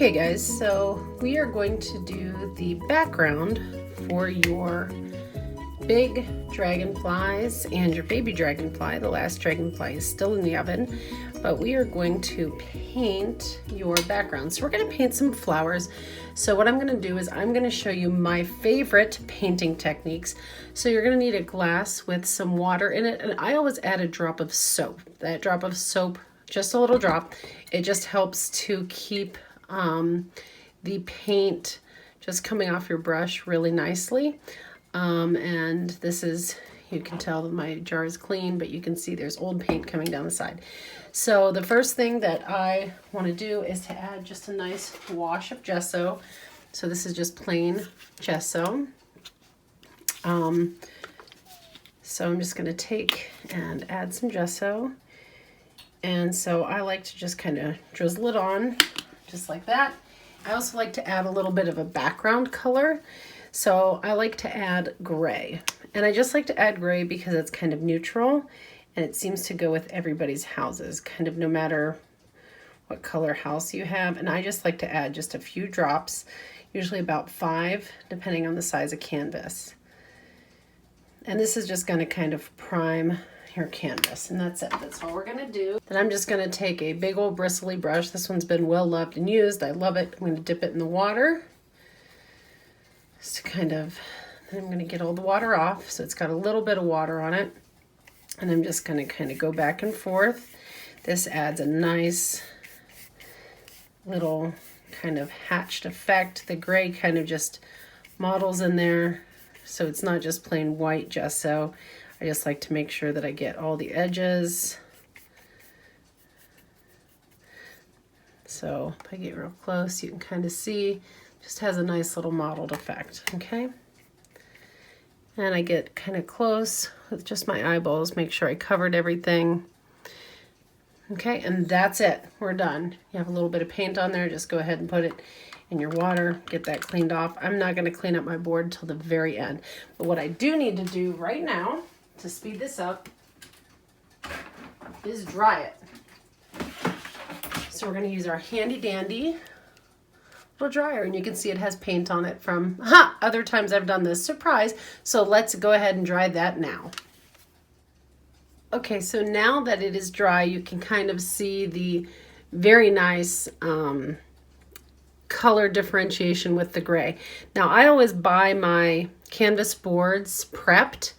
Okay guys, so we are going to do the background for your big dragonflies and your baby dragonfly. The last dragonfly is still in the oven, but we are going to paint your background. So we're going to paint some flowers. So what I'm going to do is I'm going to show you my favorite painting techniques. So you're going to need a glass with some water in it, and I always add a drop of soap. That drop of soap, just a little drop, it just helps to keep the paint just coming off your brush really nicely. And this is, you can tell that my jar is clean, but you can see there's old paint coming down the side. So the first thing that I want to do is to add just a nice wash of gesso. So this is just plain gesso. So I'm just going to take and add some gesso. And so I like to just kind of drizzle it on just like that. I also like to add a little bit of a background color. So I like to add gray. And I just like to add gray because it's kind of neutral and it seems to go with everybody's houses, kind of no matter what color house you have. And I just like to add just a few drops, usually about 5, depending on the size of canvas. And this is just going to kind of prime your canvas, and that's it. That's all we're gonna do. Then I'm just gonna take a big old bristly brush. This one's been well loved and used. I love it. I'm gonna dip it in the water. Just to kind of, then I'm gonna get all the water off. So it's got a little bit of water on it. And I'm just gonna kind of go back and forth. This adds a nice little kind of hatched effect. The gray kind of just models in there. So it's not just plain white gesso. I just like to make sure that I get all the edges. So if I get real close, you can kind of see, just has a nice little mottled effect, okay? And I get kind of close with just my eyeballs, make sure I covered everything. Okay, and that's it, we're done. You have a little bit of paint on there, just go ahead and put it in your water, get that cleaned off. I'm not gonna clean up my board till the very end. But what I do need to do right now, to speed this up, is dry it. So we're going to use our handy dandy little dryer, and you can see it has paint on it from other times I've done this. Surprise! So let's go ahead and dry that now. Okay, so now that it is dry, you can kind of see the very nice color differentiation with the gray. Now I always buy my canvas boards prepped,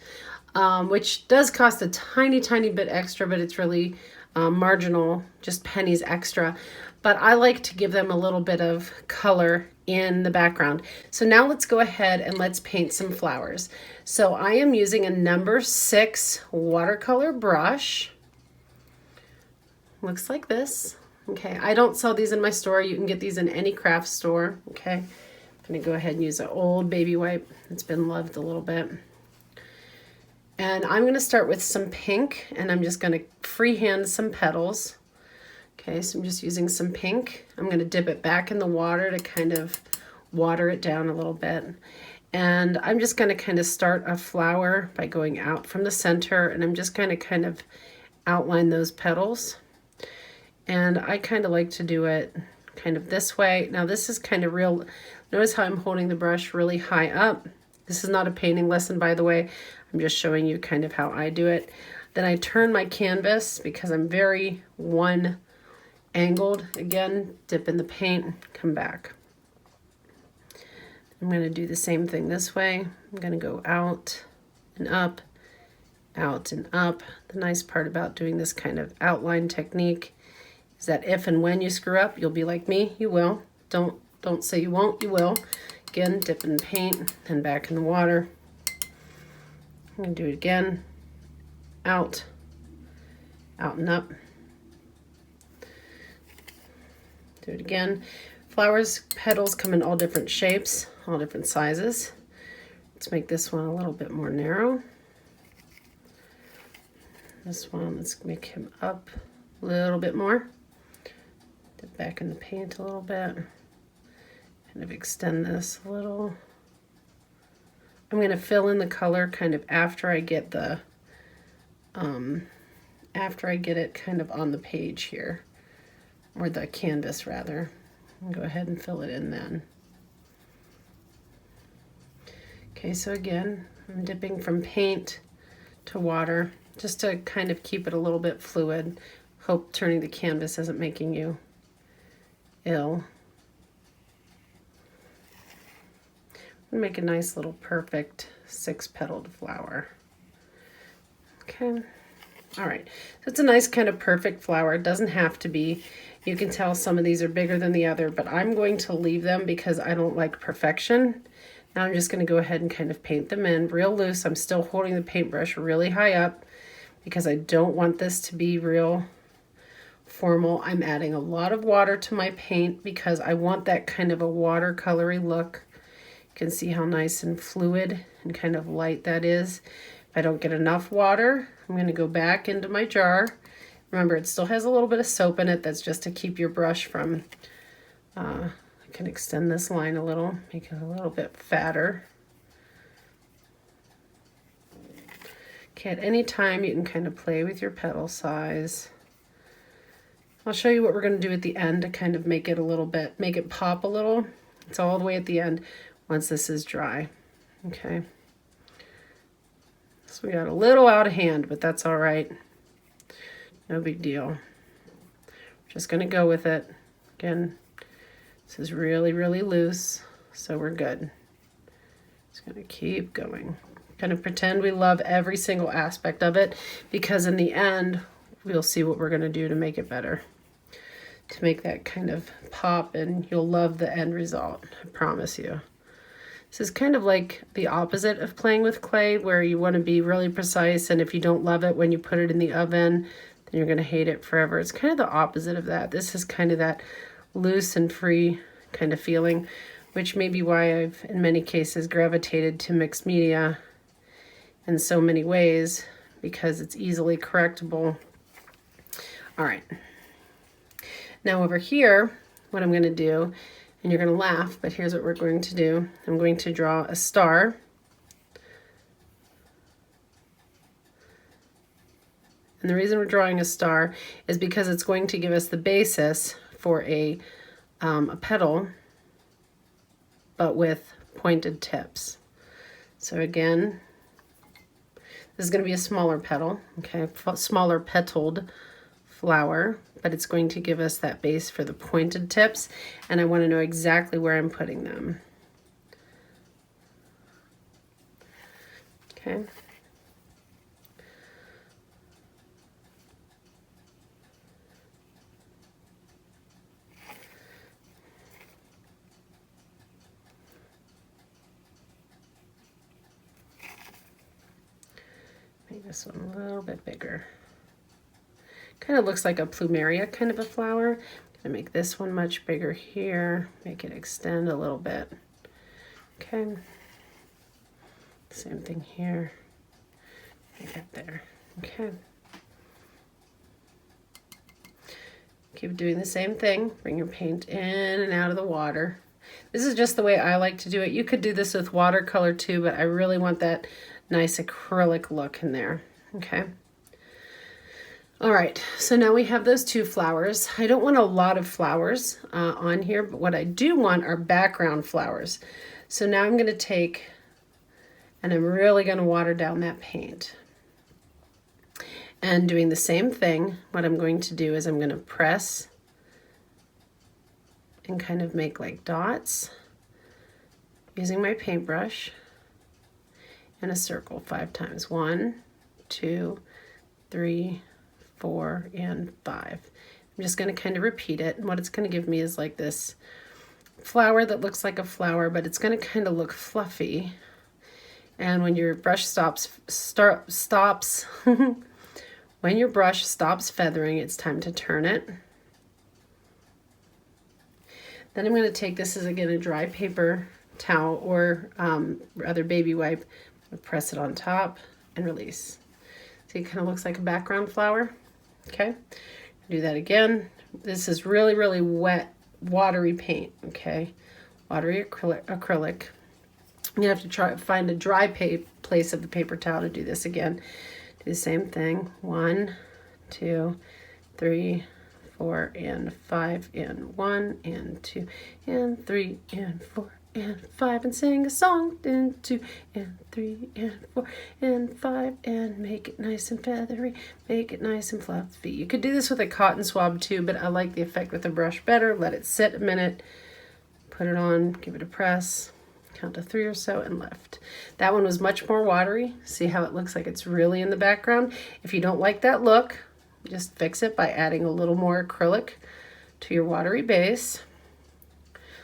which does cost a tiny bit extra, but it's really marginal, just pennies extra. But I like to give them a little bit of color in the background. So now let's go ahead and let's paint some flowers. So I am using a number 6 watercolor brush. Looks like this. Okay, I don't sell these in my store. You can get these in any craft store. Okay, I'm gonna go ahead and use an old baby wipe. It's been loved a little bit. And I'm going to start with some pink, and I'm just going to freehand some petals. Okay, so I'm just using some pink. I'm going to dip it back in the water to kind of water it down a little bit. And I'm just going to kind of start a flower by going out from the center, and I'm just going to kind of outline those petals. And I kind of like to do it kind of this way. Now this is kind of real. Notice how I'm holding the brush really high up. This is not a painting lesson, by the way. I'm just showing you kind of how I do it. Then I turn my canvas because I'm very one angled. Again, dip in the paint, come back. I'm going to do the same thing this way. I'm going to go out and up, out and up. The nice part about doing this kind of outline technique is that if and when you screw up, you'll be like me. You will. Don't say you won't, you will. Again, dip in the paint, then back in the water. I'm going to do it again. Out, out and up. Do it again. Flowers, petals come in all different shapes, all different sizes. Let's make this one a little bit more narrow. This one, let's make him up a little bit more. Dip back in the paint a little bit. Kind of extend this a little. I'm going to fill in the color kind of after I get the it kind of on the page here, or the canvas rather. And go ahead and fill it in then. Okay, so again, I'm dipping from paint to water just to kind of keep it a little bit fluid. Hope turning the canvas isn't making you ill. Make a nice little perfect 6-petaled flower. Okay, all right, so it's a nice kind of perfect flower. It doesn't have to be. You can tell some of these are bigger than the other, but I'm going to leave them because I don't like perfection. Now I'm just going to go ahead and kind of paint them in real loose. I'm still holding the paintbrush really high up because I don't want this to be real formal. I'm adding a lot of water to my paint because I want that kind of a watercolory look. You can see how nice and fluid and kind of light that is. If I don't get enough water, I'm going to go back into my jar. Remember, it still has a little bit of soap in it. That's just to keep your brush from, I can extend this line a little, make it a little bit fatter. Okay, at any time you can kind of play with your petal size. I'll show you what we're going to do at the end to kind of make it a little bit, make it pop a little. It's all the way at the end once this is dry. Okay. So we got a little out of hand, but that's all right. No big deal. Just going to go with it. Again, this is really, really loose, so we're good. Just going to keep going. Kind of pretend we love every single aspect of it, because in the end, we'll see what we're going to do to make it better. To make that kind of pop, and you'll love the end result, I promise you. This is kind of like the opposite of playing with clay, where you want to be really precise, and if you don't love it when you put it in the oven, then you're going to hate it forever. It's kind of the opposite of that. This is kind of that loose and free kind of feeling, which may be why I've, in many cases, gravitated to mixed media in so many ways, because it's easily correctable. All right. Now over here, what I'm going to do, and you're going to laugh, but here's what we're going to do. I'm going to draw a star. And the reason we're drawing a star is because it's going to give us the basis for a petal, but with pointed tips. So again, this is going to be a smaller petal, okay, smaller petaled flower, but it's going to give us that base for the pointed tips, and I want to know exactly where I'm putting them. Okay. Make this one a little bit bigger. Kind of looks like a plumeria kind of a flower. I'm gonna make this one much bigger here, make it extend a little bit. Okay. Same thing here. Make it there. Okay. Keep doing the same thing. Bring your paint in and out of the water. This is just the way I like to do it. You could do this with watercolor too, but I really want that nice acrylic look in there. Okay. All right, so now we have those two flowers. I don't want a lot of flowers on here, but what I do want are background flowers. So now I'm going to take, and I'm really going to water down that paint. And doing the same thing, what I'm going to do is I'm going to press and kind of make like dots using my paintbrush in a circle 5 times. 1, 2, 3, 4, and 5. I'm just going to kind of repeat it, and what it's going to give me is like this flower that looks like a flower, but it's going to kind of look fluffy. And when your brush stops when your brush stops feathering, it's time to turn it. Then I'm going to take, this is again a dry paper towel or other baby wipe, press it on top and release. See, it kind of looks like a background flower. Okay, do that again. This is really, really wet, watery paint, okay? Watery acrylic. You have to try find a dry place of the paper towel to do this again. Do the same thing. 1, 2, 3, 4 and 5 and 1 and 2 and 3 and 4 and 5 and sing a song and 2 and 3 and 4 and 5 and make it nice and feathery, make it nice and fluffy. You could do this with a cotton swab too, but I like the effect with a brush better. Let it sit a minute, put it on, give it a press, count to 3 or so and lift. That one was much more watery. See how it looks like it's really in the background? If you don't like that look, just fix it by adding a little more acrylic to your watery base.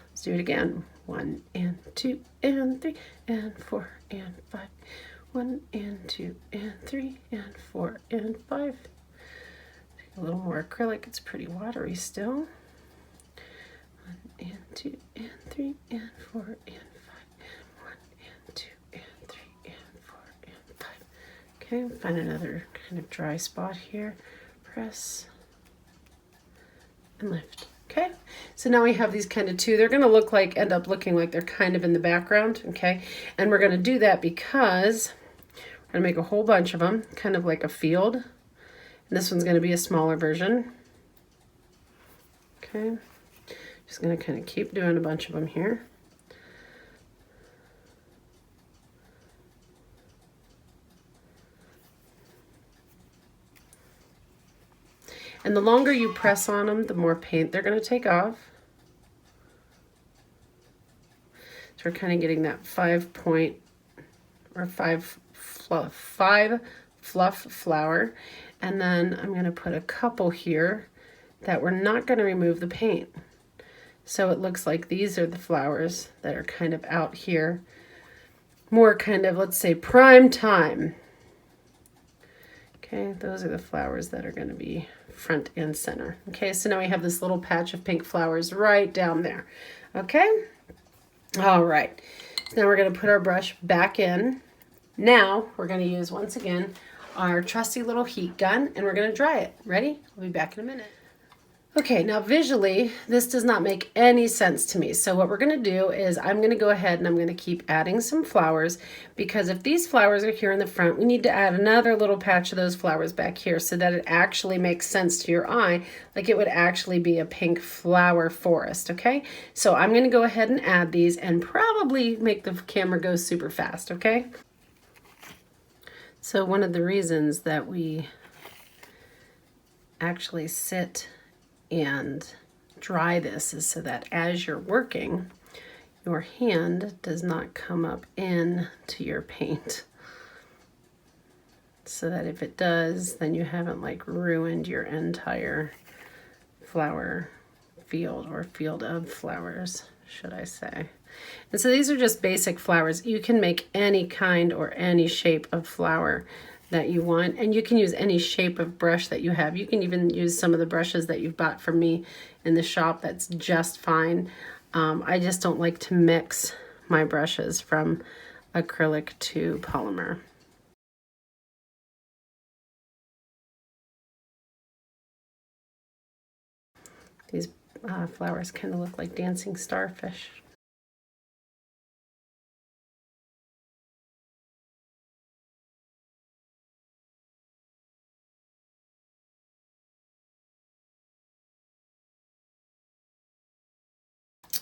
Let's do it again. 1 and 2 and 3 and 4 and 5. 1 and 2 and 3 and 4 and 5. Take a little more acrylic. It's pretty watery still. 1 and 2 and 3 and 4 and 5. 1 and 2 and 3 and 4 and 5. Okay, find another kind of dry spot here. Press and lift. Okay, so now we have these kind of two. They're going to end up looking like they're kind of in the background, okay? And we're going to do that because we're going to make a whole bunch of them, kind of like a field. And this one's going to be a smaller version. Okay, just going to kind of keep doing a bunch of them here. And the longer you press on them, the more paint they're going to take off. So we're kind of getting that 5 point or 5 fluff flower. And then I'm going to put a couple here that we're not going to remove the paint. So it looks like these are the flowers that are kind of out here. More kind of, let's say, prime time. Okay, those are the flowers that are going to be front and center. Okay, so now we have this little patch of pink flowers right down there. Okay, all right. So now we're going to put our brush back in. Now we're going to use, once again, our trusty little heat gun, and we're going to dry it. Ready? We'll be back in a minute. Okay, now visually, this does not make any sense to me. So what we're going to do is I'm going to go ahead and I'm going to keep adding some flowers, because if these flowers are here in the front, we need to add another little patch of those flowers back here so that it actually makes sense to your eye, like it would actually be a pink flower forest, okay? So I'm going to go ahead and add these and probably make the camera go super fast, okay? So one of the reasons that we actually sit and dry this is so that as you're working, your hand does not come up in to your paint. So that if it does, then you haven't like ruined your entire flower field, or field of flowers, should I say. And so these are just basic flowers. You can make any kind or any shape of flower that you want, and you can use any shape of brush that you have. You can even use some of the brushes that you've bought from me in the shop. That's just fine. I just don't like to mix my brushes from acrylic to polymer. These flowers kind of look like dancing starfish.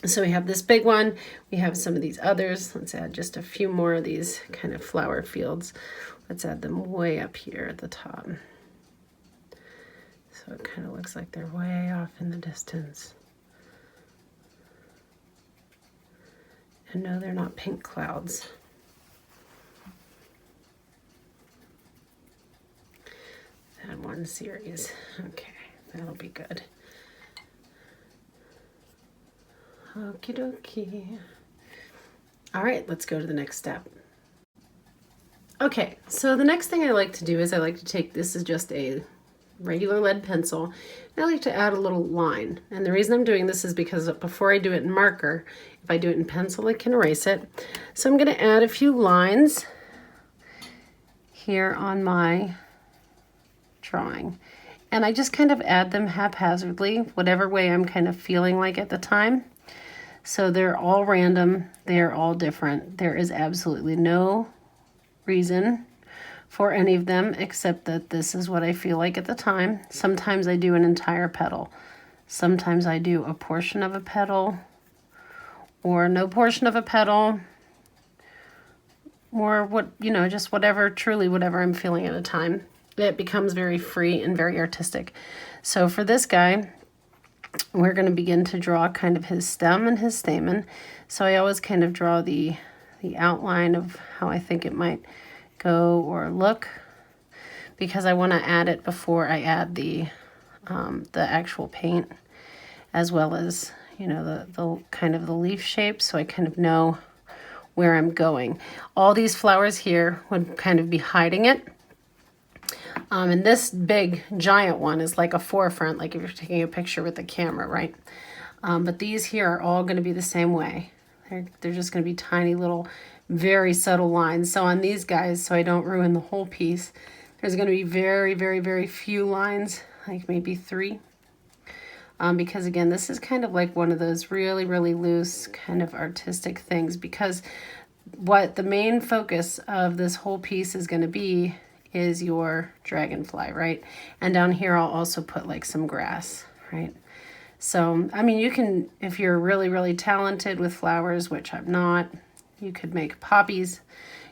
So we have this big one, we have some of these others. Let's add just a few more of these kind of flower fields. Let's add them way up here at the top. So it kind of looks like they're way off in the distance. And no, they're not pink clouds. Add one series. Okay, that'll be good. Okie dokie. All right, let's go to the next step. Okay, so the next thing I like to do is I like to take, this is just a regular lead pencil, and I like to add a little line. And the reason I'm doing this is because before I do it in marker, if I do it in pencil, I can erase it. So I'm going to add a few lines here on my drawing. And I just kind of add them haphazardly, whatever way I'm kind of feeling like at the time. So they're all random, they're all different. There is absolutely no reason for any of them, except that this is what I feel like at the time. Sometimes I do an entire petal. Sometimes I do a portion of a petal, or no portion of a petal, or what, you know, just whatever, truly whatever I'm feeling at a time. It becomes very free and very artistic. So for this guy, we're going to begin to draw kind of his stem and his stamen. So I always kind of draw the outline of how I think it might go or look, because I want to add it before I add the actual paint, as well as, you know, the kind of the leaf shape, so I kind of know where I'm going. All these flowers here would kind of be hiding it. And this big giant one is like a forefront, like if you're taking a picture with the camera, right? But these here are all going to be the same way. They're just going to be tiny little, very subtle lines. So on these guys, so I don't ruin the whole piece, there's going to be very, very, very few lines, like maybe 3. Because again, this is kind of like one of those really, really loose kind of artistic things, because what the main focus of this whole piece is going to be is your dragonfly, right? And down here, I'll also put like some grass, right? So, I mean, you can, if you're really, really talented with flowers, which I'm not, you could make poppies.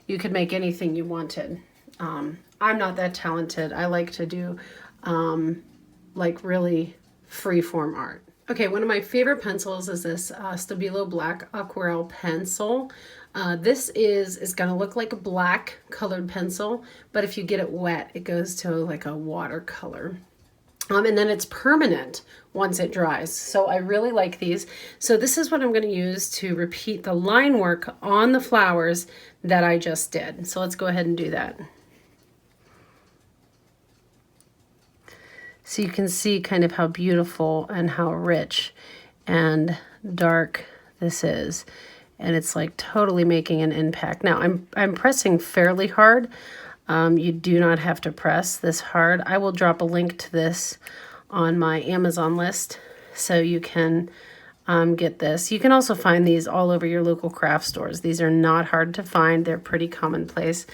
You could make anything you wanted. I'm not that talented. I like to do like really freeform art. Okay, one of my favorite pencils is this Stabilo Black Aquarelle pencil. This is going to look like a black colored pencil, but if you get it wet, it goes to like a watercolor. And then it's permanent once it dries. So I really like these. So this is what I'm going to use to repeat the line work on the flowers that I just did. So let's go ahead and do that. So you can see kind of how beautiful and how rich and dark this is. And it's like totally making an impact. Now I'm pressing fairly hard. You do not have to press this hard. I will drop a link to this on my Amazon list so you can get this. You can also find these all over your local craft stores. These are not hard to find. They're pretty commonplace.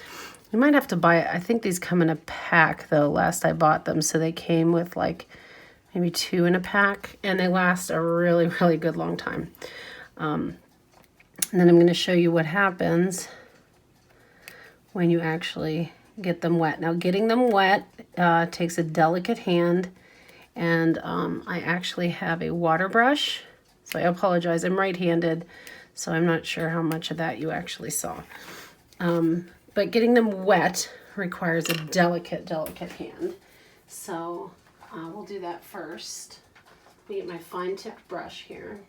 You might have to buy it. I think these come in a pack though, last I bought them. So they came with like maybe 2 in a pack, and they last a really, really good long time. And then I'm going to show you what happens when you actually get them wet. Now, getting them wet takes a delicate hand, and I actually have a water brush. So I apologize, I'm right-handed, so I'm not sure how much of that you actually saw. But getting them wet requires a delicate, delicate hand. So we'll do that first. Let me get my fine-tipped brush here.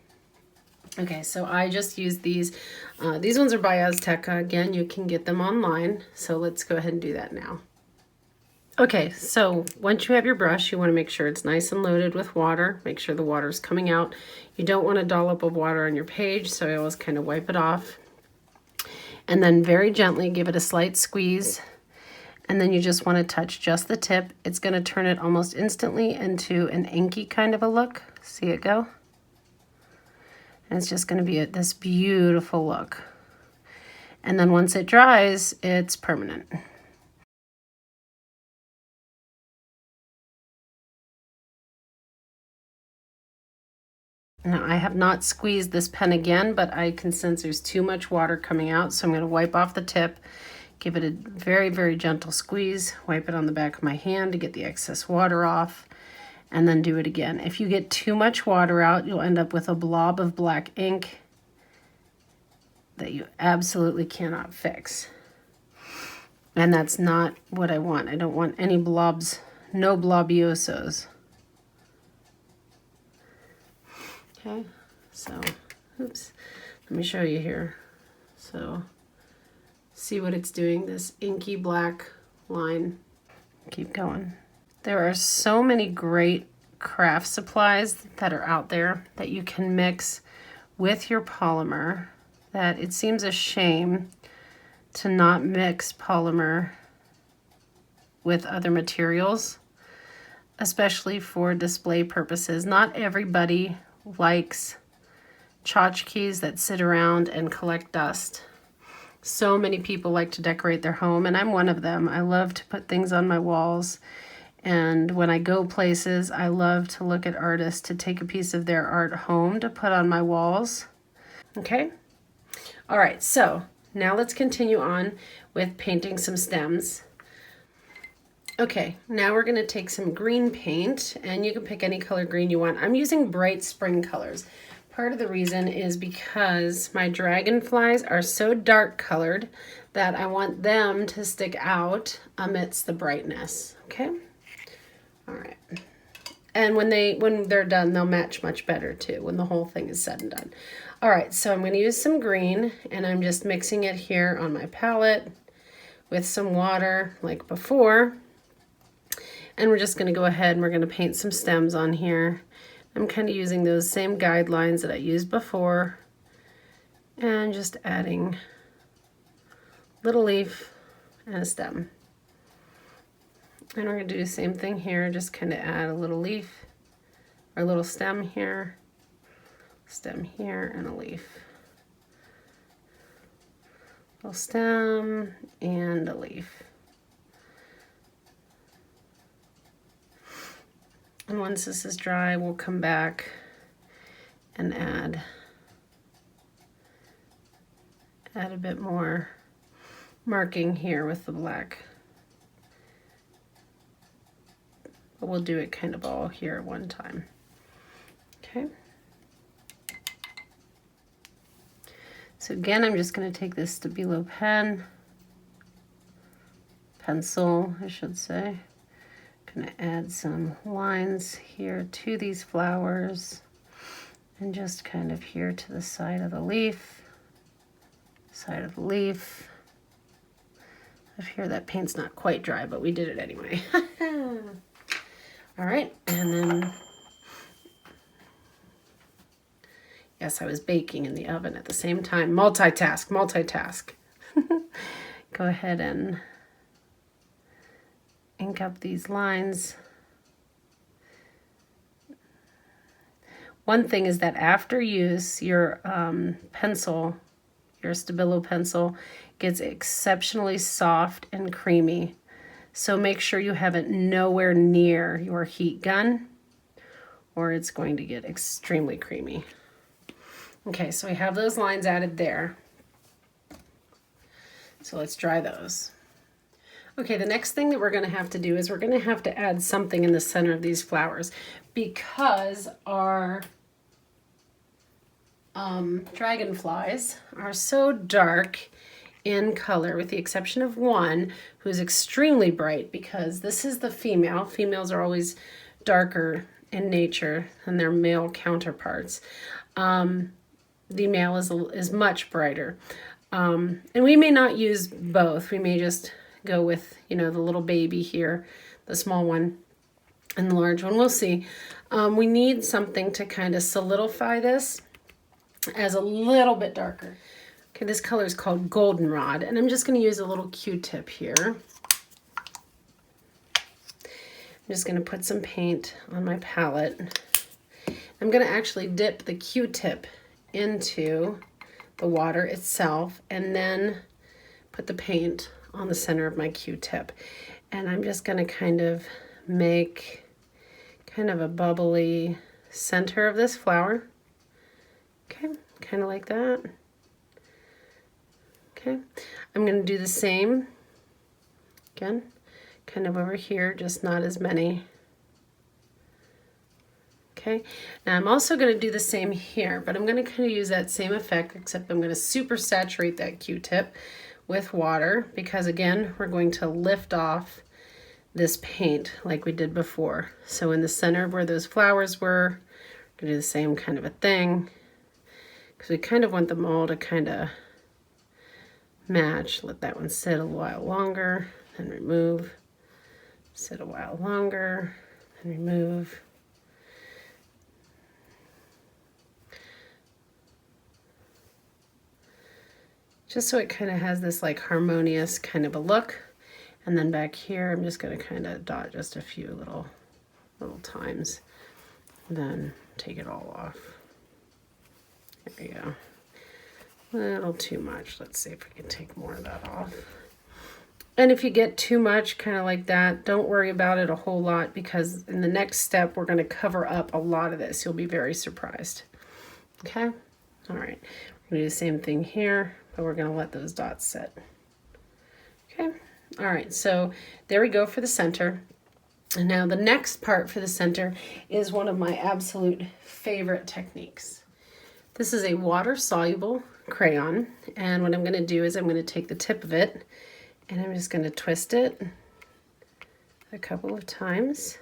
Okay, so I just used these. These ones are by Azteca. Again, you can get them online. So let's go ahead and do that now. Okay, so once you have your brush, you want to make sure it's nice and loaded with water. Make sure the water is coming out. You don't want a dollop of water on your page, so I always kind of wipe it off. And then very gently give it a slight squeeze. And then you just want to touch just the tip. It's going to turn it almost instantly into an inky kind of a look. See it go? And it's just going to be this beautiful look. And then once it dries, it's permanent. Now, I have not squeezed this pen again, but I can sense there's too much water coming out, so I'm going to wipe off the tip, give it a very, very gentle squeeze, wipe it on the back of my hand to get the excess water off, and then do it again. If you get too much water out, you'll end up with a blob of black ink that you absolutely cannot fix. And that's not what I want. I don't want any blobs, no blobiosos. Okay, so, oops, let me show you here. So, see what it's doing, this inky black line. Keep going. There are so many great craft supplies that are out there that you can mix with your polymer that it seems a shame to not mix polymer with other materials, especially for display purposes. Not everybody likes tchotchkes that sit around and collect dust. So many people like to decorate their home, and I'm one of them. I love to put things on my walls. And when I go places, I love to look at artists to take a piece of their art home to put on my walls. Okay? All right, so now let's continue on with painting some stems. Okay, now we're gonna take some green paint, and you can pick any color green you want. I'm using bright spring colors. Part of the reason is because my dragonflies are so dark colored that I want them to stick out amidst the brightness, okay? All right. And when they're done, they'll match much better too when the whole thing is said and done. All right, so I'm going to use some green, and I'm just mixing it here on my palette with some water like before. And we're just going to go ahead and we're going to paint some stems on here. I'm kind of using those same guidelines that I used before, and just adding a little leaf and a stem. And we're going to do the same thing here, just kind of add a little leaf or a little stem here, and a leaf. A little stem and a leaf. And once this is dry, we'll come back and add a bit more marking here with the black. But we'll do it kind of all here at one time. Okay. So again, I'm just going to take this Stabilo pencil, I should say. Going to add some lines here to these flowers, and just kind of here to the side of the leaf, Up here, that paint's not quite dry, but we did it anyway. All right, and then, yes, I was baking in the oven at the same time. Multitask. Go ahead and ink up these lines. One thing is that after use, your pencil, your Stabilo pencil, gets exceptionally soft and creamy. So make sure you have it nowhere near your heat gun, or it's going to get extremely creamy. Okay, so we have those lines added there. So let's dry those. Okay, the next thing that we're going to have to do is we're going to have to add something in the center of these flowers, because our dragonflies are so dark in color, with the exception of one who's extremely bright, because this is the female. Females are always darker in nature than their male counterparts. The male is much brighter. And we may not use both. We may just go with, the little baby here, the small one, and the large one. We'll see. We need something to kind of solidify this as a little bit darker. Okay, this color is called Goldenrod, and I'm just going to use a little Q-tip here. I'm just going to put some paint on my palette. I'm going to actually dip the Q-tip into the water itself, and then put the paint on the center of my Q-tip. And I'm just going to kind of make kind of a bubbly center of this flower. Okay, kind of like that. Okay, I'm going to do the same, again, kind of over here, just not as many. Okay, now I'm also going to do the same here, but I'm going to kind of use that same effect, except I'm going to super saturate that Q-tip with water, because again, we're going to lift off this paint like we did before. So in the center where those flowers were, we're going to do the same kind of a thing, because we kind of want them all to kind of match. Let that one sit a while longer, then remove. Sit a while longer, then remove. Just so it kind of has this like harmonious kind of a look. And then back here, I'm just going to kind of dot just a few little times, then take it all off. There you go. A little too much. Let's see if we can take more of that off. And if you get too much, kind of like that, don't worry about it a whole lot, because in the next step, we're going to cover up a lot of this. You'll be very surprised. Okay? All right. We're going to do the same thing here, but we're going to let those dots sit. Okay? All right. So there we go for the center. And now the next part for the center is one of my absolute favorite techniques. This is a water-soluble crayon. And what I'm going to do is I'm going to take the tip of it, and I'm just going to twist it a couple of times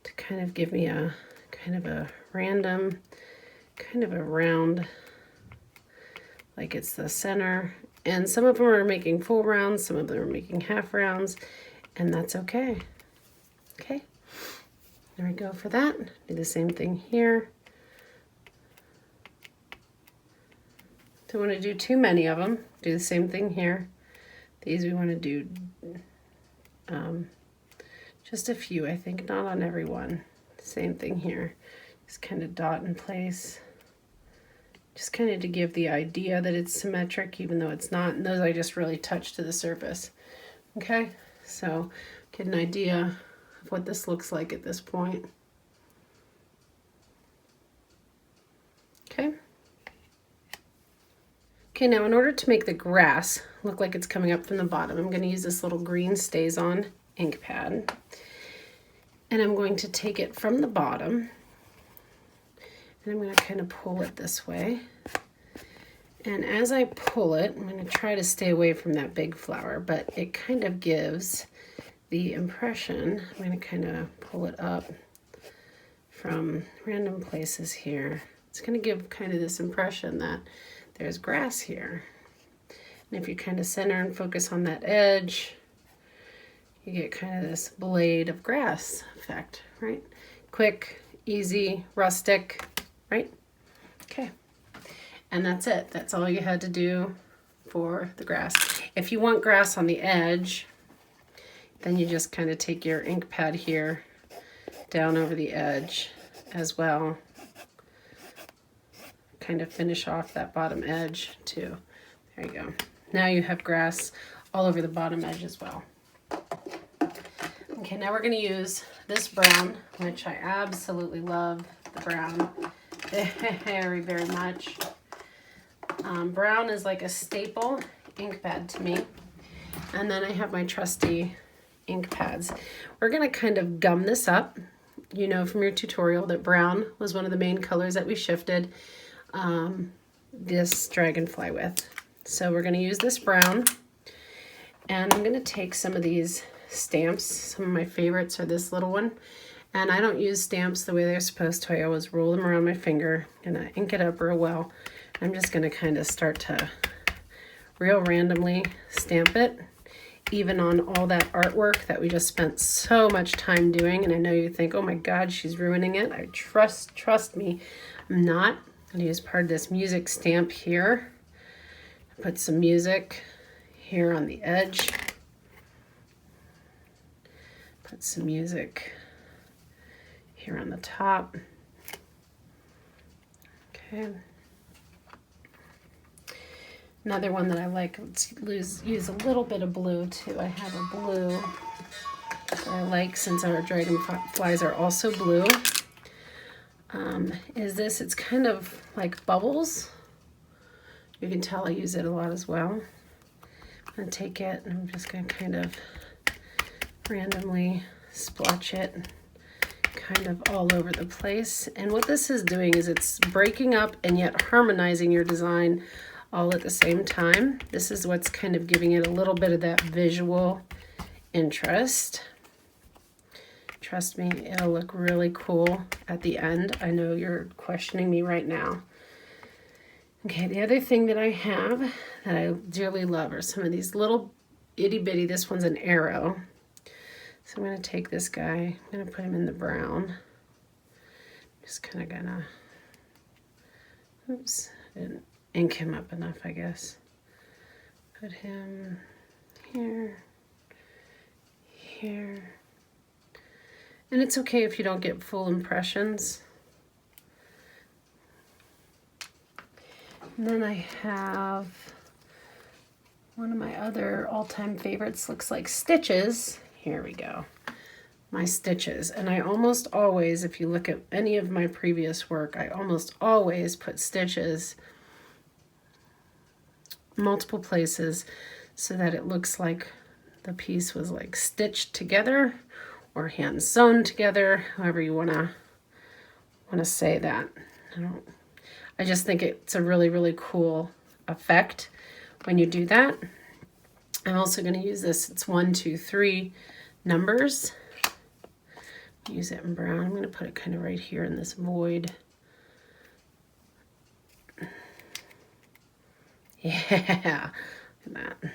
to kind of give me a kind of a random, kind of a round, like it's the center. And some of them are making full rounds, some of them are making half rounds, and that's okay. Okay, there we go for that. Do the same thing here. Don't want to do too many of them. Do the same thing here. These we want to do just a few, I think, not on every one. Same thing here. Just kind of dot in place. Just kind of to give the idea that it's symmetric, even though it's not. And those I just really touch to the surface. Okay, so get an idea of what this looks like at this point. Okay. Okay, now in order to make the grass look like it's coming up from the bottom, I'm going to use this little green Stays On ink pad. And I'm going to take it from the bottom, and I'm going to kind of pull it this way. And as I pull it, I'm going to try to stay away from that big flower, but it kind of gives the impression, I'm going to kind of pull it up from random places here. It's going to give kind of this impression that there's grass here. And if you kind of center and focus on that edge, you get kind of this blade of grass effect, right? Quick, easy, rustic, right? Okay. And that's it. That's all you had to do for the grass. If you want grass on the edge, then you just kind of take your ink pad here down over the edge as well. Kind of finish off that bottom edge too. There you go. Now you have grass all over the bottom edge as well. Okay, now we're going to use this brown, which I absolutely love the brown very, very much. Brown is like a staple ink pad to me. And then I have my trusty ink pads. We're going to kind of gum this up. You know from your tutorial that brown was one of the main colors that we shifted this dragonfly with. So we're going to use this brown, and I'm going to take some of these stamps. Some of my favorites are this little one, and I don't use stamps the way they're supposed to. I always roll them around my finger. I'm going to ink it up real well. I'm just going to kind of start to real randomly stamp it, even on all that artwork that we just spent so much time doing. And I know you think, oh my God, she's ruining it. I trust me, I'm not. I'm going to use part of this music stamp here. Put some music here on the edge. Put some music here on the top. Okay. Another one that I like, let's use a little bit of blue too. I have a blue that I like, since our dragonflies are also blue. Is this, it's kind of like bubbles. You can tell I use it a lot as well. I'm going to take it and I'm just going to kind of randomly splotch it kind of all over the place. And what this is doing is it's breaking up and yet harmonizing your design all at the same time. This is what's kind of giving it a little bit of that visual interest. Trust me, it'll look really cool at the end. I know you're questioning me right now. Okay, the other thing that I have that I dearly love are some of these little itty bitty, this one's an arrow. So I'm going to take this guy, I'm going to put him in the brown. Just kind of gonna, oops, didn't ink him up enough, I guess. Put him here, here. And it's okay if you don't get full impressions. And then I have one of my other all-time favorites, looks like stitches. Here we go. My stitches. And I almost always, if you look at any of my previous work, I almost always put stitches multiple places so that it looks like the piece was like stitched together or hand sewn together, however you want to say that. I just think it's a really, really cool effect when you do that. I'm also going to use this. It's 1, 2, 3 numbers. Use it in brown. I'm going to put it kind of right here in this void. Yeah, look at that.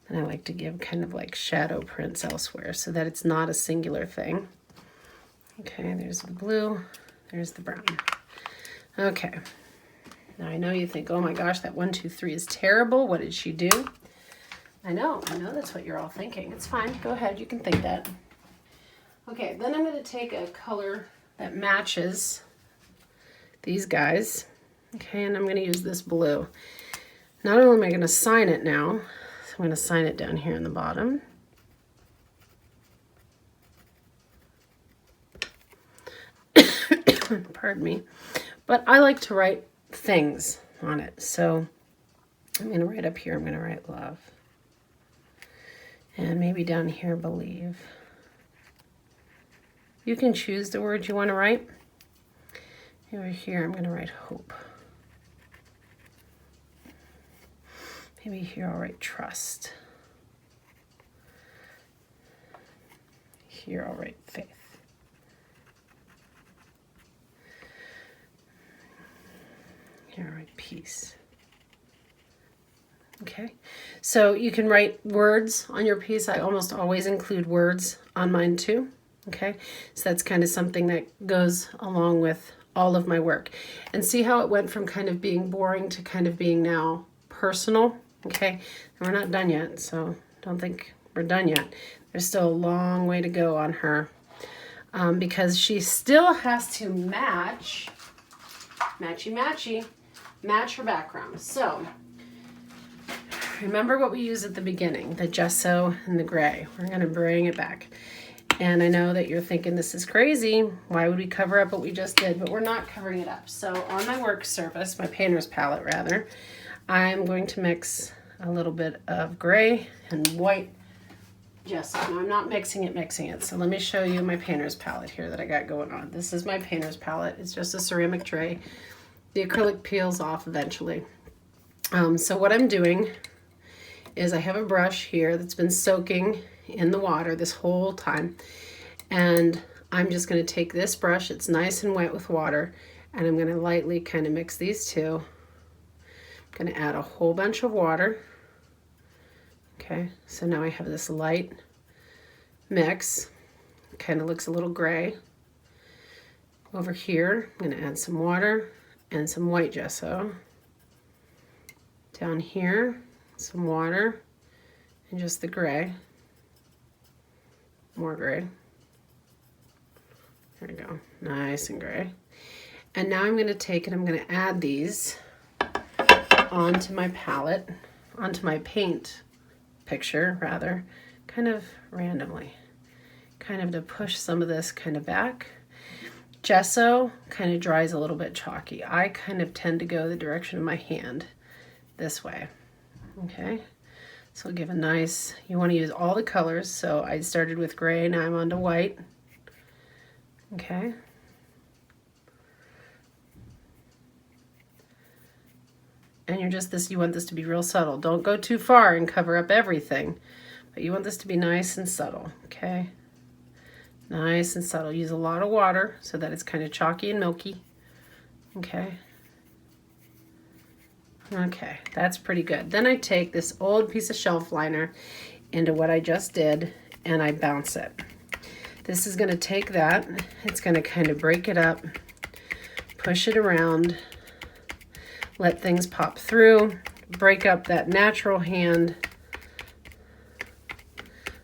And I like to give kind of like shadow prints elsewhere so that it's not a singular thing. Okay, there's the blue, there's the brown. Okay, now I know you think, oh my gosh, that 1, 2, 3 is terrible. What did she do? I know that's what you're all thinking. It's fine, go ahead, you can think that. Okay, then I'm going to take a color that matches these guys. Okay, and I'm going to use this blue. Not only am I going to sign it now, so I'm going to sign it down here in the bottom. Pardon me. But I like to write things on it. So I'm going to write up here, I'm going to write love. And maybe down here, believe. You can choose the word you want to write. Over here, I'm going to write hope. Maybe here I'll write trust. Here I'll write faith. Here I'll write peace. Okay, so you can write words on your piece. I almost always include words on mine too. Okay, so that's kind of something that goes along with all of my work. And see how it went from kind of being boring to kind of being now personal. Okay, and we're not done yet, so don't think we're done yet. There's still a long way to go on her because she still has to match her background. So remember what we used at the beginning, the gesso and the gray. We're going to bring it back. And I know that you're thinking this is crazy. Why would we cover up what we just did? But we're not covering it up. So on my work surface, my painter's palette rather, I'm going to mix a little bit of gray and white gesso. Now I'm not mixing it. So let me show you my painter's palette here that I got going on. This is my painter's palette. It's just a ceramic tray. The acrylic peels off eventually. So what I'm doing is I have a brush here that's been soaking in the water this whole time, and I'm just going to take this brush, it's nice and wet with water, and I'm going to lightly kind of mix these two. I'm going to add a whole bunch of water. Okay, so now I have this light mix, kind of looks a little gray. Over here I'm going to add some water and some white gesso. Down here some water and just the gray. More gray. There we go. Nice and gray. And now I'm going to take and I'm going to add these onto my palette, onto my paint picture rather, kind of randomly. Kind of to push some of this kind of back. Gesso kind of dries a little bit chalky. I kind of tend to go the direction of my hand this way. Okay. So give a nice, you want to use all the colors. So I started with gray, now I'm on to white. Okay. And you're just this, you want this to be real subtle. Don't go too far and cover up everything, but you want this to be nice and subtle. Okay. Nice and subtle. Use a lot of water so that it's kind of chalky and milky. Okay. Okay, that's pretty good. Then I take this old piece of shelf liner into what I just did and I bounce it. This is going to take that, it's going to kind of break it up, push it around, let things pop through, break up that natural hand,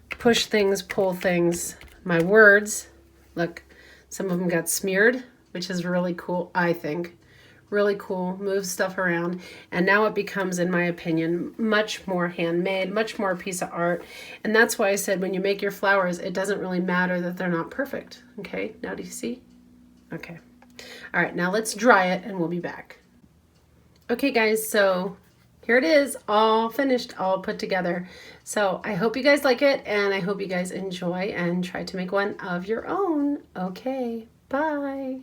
push things, pull things. My words, look, some of them got smeared, which is really cool, I think. Really cool, moves stuff around, and now it becomes, in my opinion, much more handmade, much more a piece of art. And that's why I said when you make your flowers, it doesn't really matter that they're not perfect. Okay, now do you see? Okay. All right, now let's dry it and we'll be back. Okay guys, so here it is, all finished, all put together. So I hope you guys like it, and I hope you guys enjoy and try to make one of your own. Okay, bye.